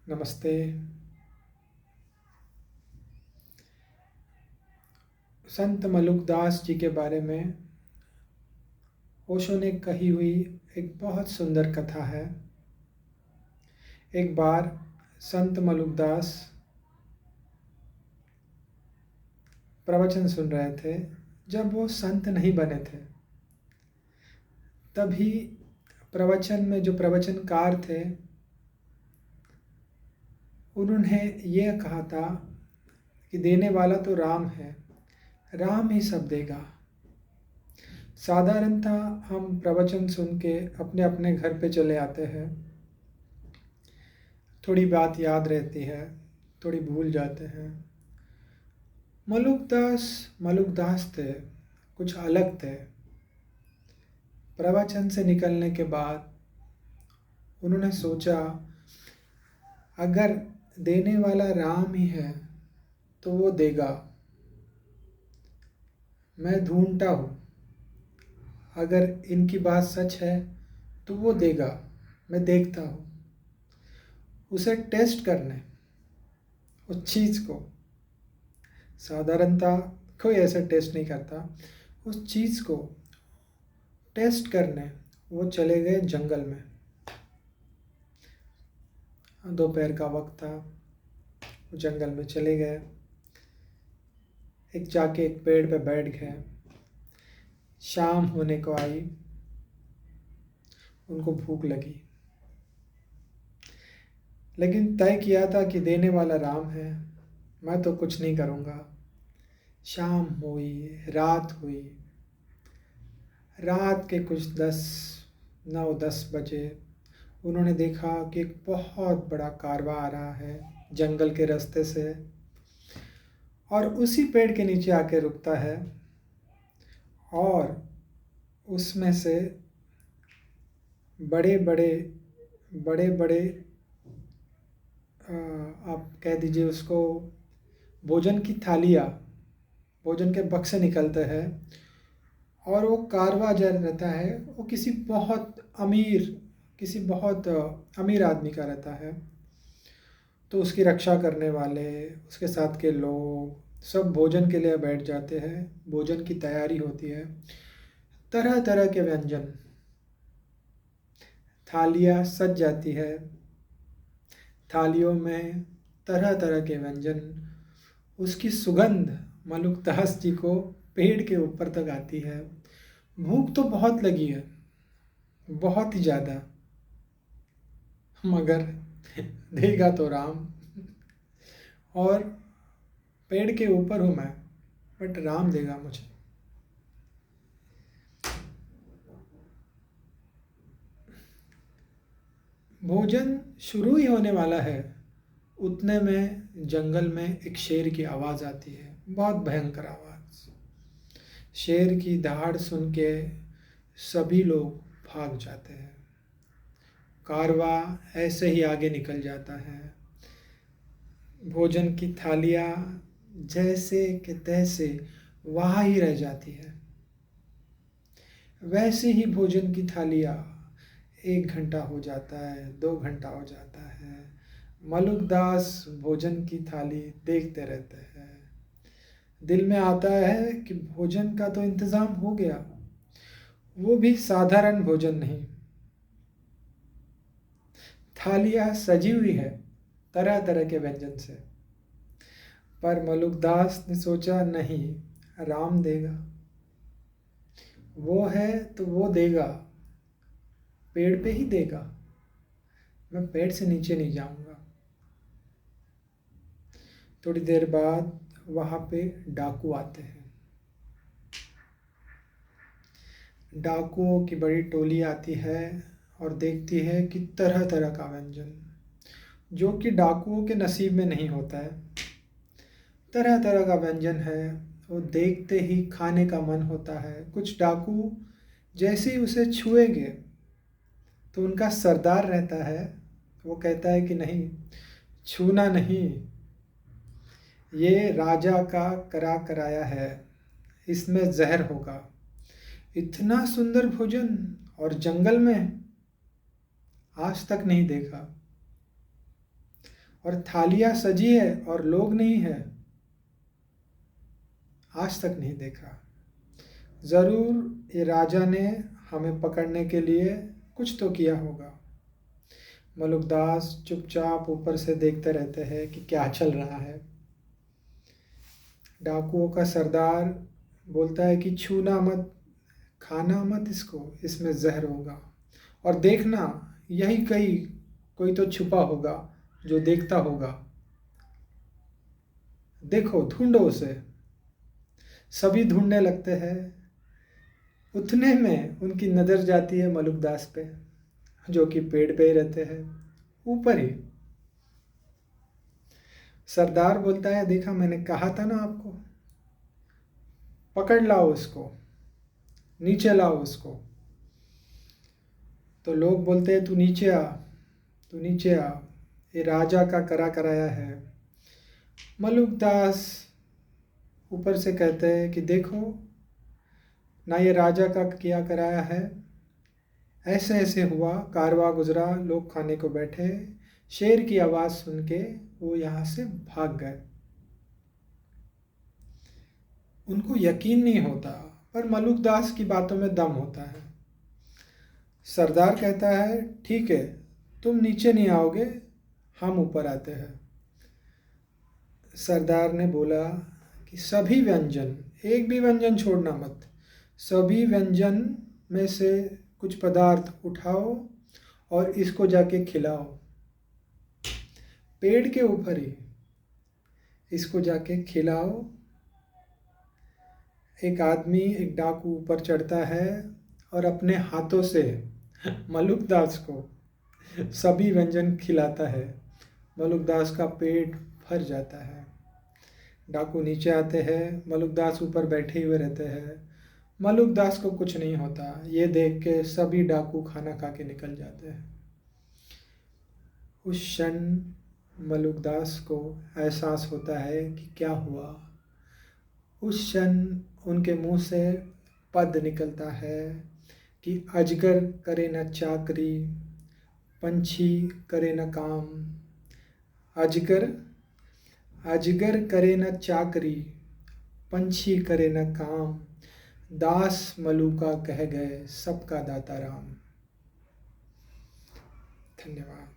नमस्ते। संत मलुकदास जी के बारे में ओशो ने कही हुई एक बहुत सुंदर कथा है। एक बार संत मलुकदास प्रवचन सुन रहे थे। जब वो संत नहीं बने थे तभी प्रवचन में जो प्रवचनकार थे उन्होंने ये कहा था कि देने वाला तो राम है, राम ही सब देगा। साधारणतः हम प्रवचन सुन के अपने अपने घर पे चले आते हैं, थोड़ी बात याद रहती है, थोड़ी भूल जाते हैं। मलुकदास मलुकदास थे, कुछ अलग थे। प्रवचन से निकलने के बाद उन्होंने सोचा, अगर देने वाला राम ही है तो वो देगा। मैं ढूंढता हूँ, अगर इनकी बात सच है तो वो देगा। मैं देखता हूँ, उसे टेस्ट करने, उस चीज़ को। साधारणतः कोई ऐसा टेस्ट नहीं करता। उस चीज़ को टेस्ट करने वो चले गए जंगल में। दोपहर का वक्त था, वो जंगल में चले गए। एक पेड़ पे बैठ गए। शाम होने को आई, उनको भूख लगी, लेकिन तय किया था कि देने वाला राम है, मैं तो कुछ नहीं करूँगा। शाम हुई, रात हुई। रात के कुछ 9-10 बजे उन्होंने देखा कि एक बहुत बड़ा कारवां आ रहा है जंगल के रास्ते से, और उसी पेड़ के नीचे आके रुकता है। और उसमें से बड़े बड़े बड़े बड़े आप कह दीजिए उसको, भोजन की थालियाँ, भोजन के बक्से निकलते हैं। और वो कारवां जो रहता है वो किसी बहुत अमीर आदमी का रहता है। तो उसकी रक्षा करने वाले, उसके साथ के लोग सब भोजन के लिए बैठ जाते हैं। भोजन की तैयारी होती है, तरह तरह के व्यंजन, थालियाँ सज जाती है। थालियों में तरह तरह के व्यंजन, उसकी सुगंध मलुकदास जी को पेड़ के ऊपर तक आती है। भूख तो बहुत लगी है, बहुत ही ज़्यादा, मगर देगा तो राम। और पेड़ के ऊपर हूँ मैं, बट राम देगा मुझे। भोजन शुरू ही होने वाला है, उतने में जंगल में एक शेर की आवाज़ आती है, बहुत भयंकर आवाज़। शेर की दहाड़ सुन के सभी लोग भाग जाते हैं। कारवां ऐसे ही आगे निकल जाता है। भोजन की थालियाँ जैसे कि तैसे वहाँ ही रह जाती है। वैसे ही भोजन की थालियाँ 1 घंटा हो जाता है, 2 घंटा हो जाता है। मलुकदास भोजन की थाली देखते रहते हैं। दिल में आता है कि भोजन का तो इंतज़ाम हो गया, वो भी साधारण भोजन नहीं। थालियाँ सजी हुई है तरह तरह के व्यंजन से। पर मलुकदास ने सोचा, नहीं, राम देगा। वो है तो वो देगा, पेड़ पे ही देगा। मैं पेड़ से नीचे नहीं जाऊंगा। थोड़ी देर बाद वहाँ पे डाकू आते हैं। डाकुओं की बड़ी टोली आती है और देखती है कि तरह तरह का व्यंजन, जो कि डाकुओं के नसीब में नहीं होता है। तरह तरह का व्यंजन है, वो देखते ही खाने का मन होता है। कुछ डाकू जैसे ही उसे छुएंगे तो उनका सरदार रहता है, वो कहता है कि नहीं, छूना नहीं, ये राजा का करा कराया है, इसमें जहर होगा। इतना सुंदर भोजन और जंगल में आज तक नहीं देखा। और थालियाँ सजी है और लोग नहीं है, आज तक नहीं देखा। ज़रूर ये राजा ने हमें पकड़ने के लिए कुछ तो किया होगा। मलुकदास चुपचाप ऊपर से देखते रहते हैं कि क्या चल रहा है। डाकुओं का सरदार बोलता है कि छूना मत, खाना मत इसको, इसमें जहर होगा, और देखना यही कहीं कोई तो छुपा होगा जो देखता होगा, देखो ढूंढो उसे। सभी ढूंढने लगते हैं। उतने में उनकी नज़र जाती है मलुकदास पे, जो कि पेड़ पे ही रहते हैं, ऊपर ही। सरदार बोलता है, देखा मैंने कहा था ना आपको, पकड़ लाओ उसको, नीचे लाओ उसको। तो लोग बोलते हैं, तू नीचे आ, तू नीचे आ, ये राजा का करा कराया है। मलुकदास ऊपर से कहते हैं कि देखो ना, ये राजा का किया कराया है, ऐसे ऐसे हुआ, कारवां गुजरा, लोग खाने को बैठे, शेर की आवाज़ सुन के वो यहाँ से भाग गए। उनको यकीन नहीं होता, पर मलुकदास की बातों में दम होता है। सरदार कहता है, ठीक है, तुम नीचे नहीं आओगे, हम ऊपर आते हैं। सरदार ने बोला कि सभी व्यंजन, एक भी व्यंजन छोड़ना मत, सभी व्यंजन में से कुछ पदार्थ उठाओ और इसको जाके खिलाओ, पेड़ के ऊपर ही इसको जाके खिलाओ। एक आदमी, एक डाकू ऊपर चढ़ता है और अपने हाथों से मलुकदास को सभी व्यंजन खिलाता है। मलुकदास का पेट भर जाता है। डाकू नीचे आते हैं, मलुकदास ऊपर बैठे हुए रहते हैं। मलुकदास को कुछ नहीं होता। ये देख के सभी डाकू खाना खा के निकल जाते हैं। उस क्षण मलुकदास को एहसास होता है कि क्या हुआ। उस क्षण उनके मुंह से पद निकलता है कि अजगर करे न चाकरी, पंछी करे न काम। अजगर अजगर करे न चाकरी, पंछी करे न काम, दास मलुका कह गए सबका दाता राम। धन्यवाद।